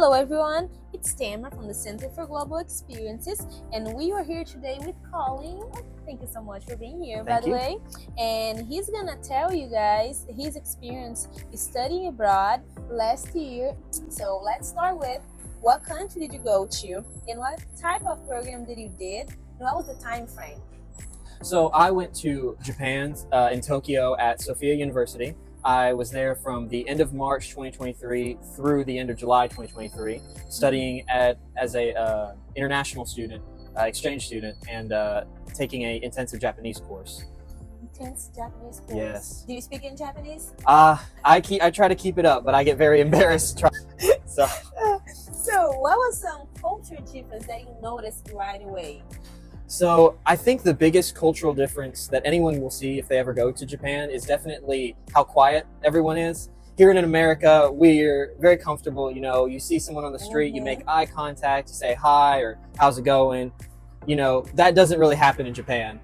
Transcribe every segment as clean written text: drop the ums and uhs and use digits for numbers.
Hello everyone, it's Tamara from the Center for Global Experiences, and we are here today with Colin. Thank you so much for being here, by the way. And he's gonna tell you guys his experience studying abroad last year. So let's start with, what country did you go to, and what type of program did you did, and what was the time frame? So I went to Japan in Tokyo at Sophia University. I was there from the end of March 2023 through the end of July 2023, studying as a international student, exchange student, and taking an intensive Japanese course. Intense Japanese course? Yes. Do you speak in Japanese? I try to keep it up, but I get very embarrassed. So what was some culture difference that you noticed right away? So I think the biggest cultural difference that anyone will see if they ever go to Japan is definitely how quiet everyone is. Here in America, we're very comfortable. You know, you see someone on the street, you make eye contact, you say hi or how's it going. You know, that doesn't really happen in Japan.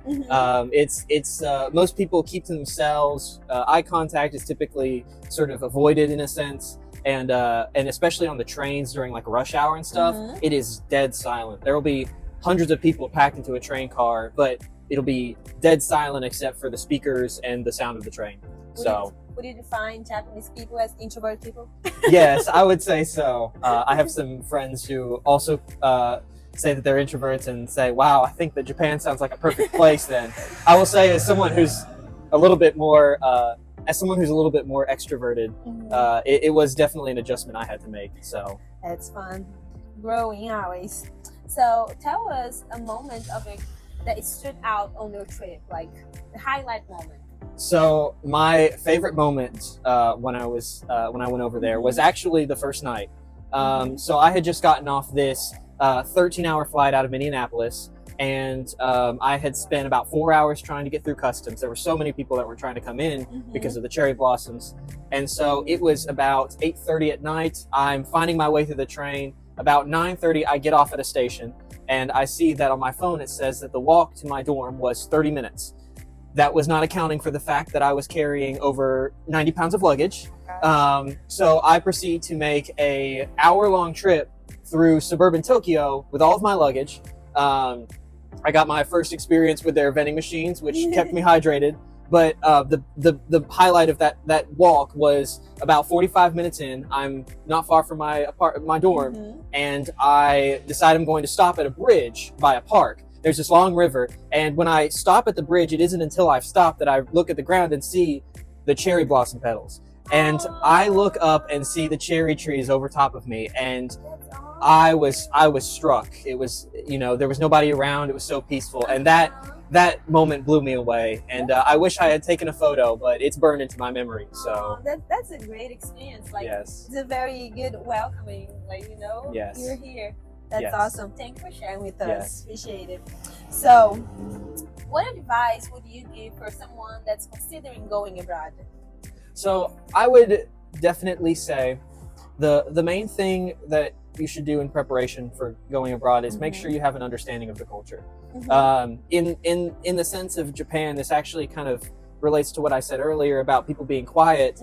Most people keep to themselves. Eye contact is typically sort of avoided in a sense. And especially on the trains during like rush hour and stuff, it is dead silent. There will be hundreds of people packed into a train car, but it'll be dead silent except for the speakers and the sound of the train. Would you define Japanese people as introvert people? Yes, I would say so. I have some friends who also say that they're introverts and say, wow, I think that Japan sounds like a perfect place then. I will say, as someone who's a little bit more extroverted, it was definitely an adjustment I had to make. So that's fun. Growing always. So tell us a moment of it that stood out on your trip, like the highlight moment. So my favorite moment when I went over there was actually the first night. So I had just gotten off this 13-hour flight out of Minneapolis, and I had spent about 4 hours trying to get through customs. There were so many people that were trying to come in because of the cherry blossoms. And so it was about 8:30 at night. I'm finding my way through the train. About 9:30, I get off at a station, and I see that on my phone it says that the walk to my dorm was 30 minutes. That was not accounting for the fact that I was carrying over 90 pounds of luggage. So I proceed to make a hour-long trip through suburban Tokyo with all of my luggage. I got my first experience with their vending machines, which kept me hydrated. But the highlight of that walk was about 45 minutes in. I'm not far from my dorm, and I decide I'm going to stop at a bridge by a park. There's this long river, and when I stop at the bridge, it isn't until I've stopped that I look at the ground and see the cherry blossom petals. And I look up and see the cherry trees over top of me, and I was struck. It was, you know, there was nobody around. It was so peaceful, and that moment blew me away. And I wish I had taken a photo, but it's burned into my memory. So that's a great experience. Like, yes, it's a very good welcoming. Like, you know, you're here. That's awesome. Thank you for sharing with us. Appreciate it. So, what advice would you give for someone that's considering going abroad? So I would definitely say the main thing that you should do in preparation for going abroad is make sure you have an understanding of the culture. In the sense of Japan, this actually kind of relates to what I said earlier about people being quiet.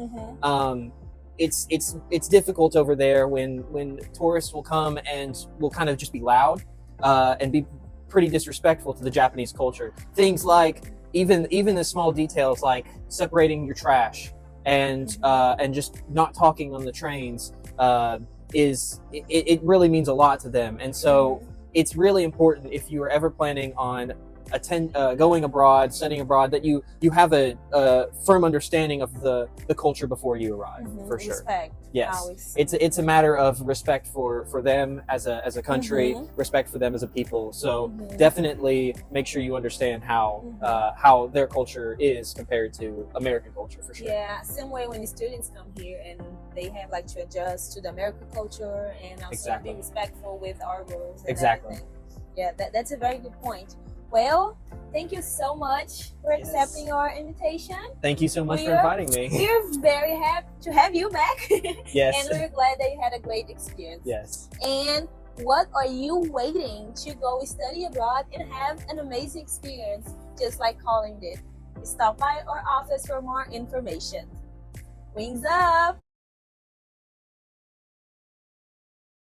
It's difficult over there when tourists will come and will kind of just be loud and be pretty disrespectful to the Japanese culture. Things like even the small details like separating your trash and just not talking on the trains it really means a lot to them. And so it's really important, if you are ever planning on going abroad, studying abroad, that you have a firm understanding of the culture before you arrive. For sure. Respect. Yes, it's a matter of respect for them as a country, respect for them as a people. So definitely make sure you understand how their culture is compared to American culture, for sure. Yeah, same way when the students come here and they have like to adjust to the American culture and also be respectful with our rules. And everything. Yeah, that's a very good point. Well, thank you so much for accepting our invitation. Thank you so much for inviting me. We're very happy to have you back. Yes. And we're glad that you had a great experience. Yes. And what are you waiting to go study abroad and have an amazing experience just like Colin did? Stop by our office for more information. Wings up!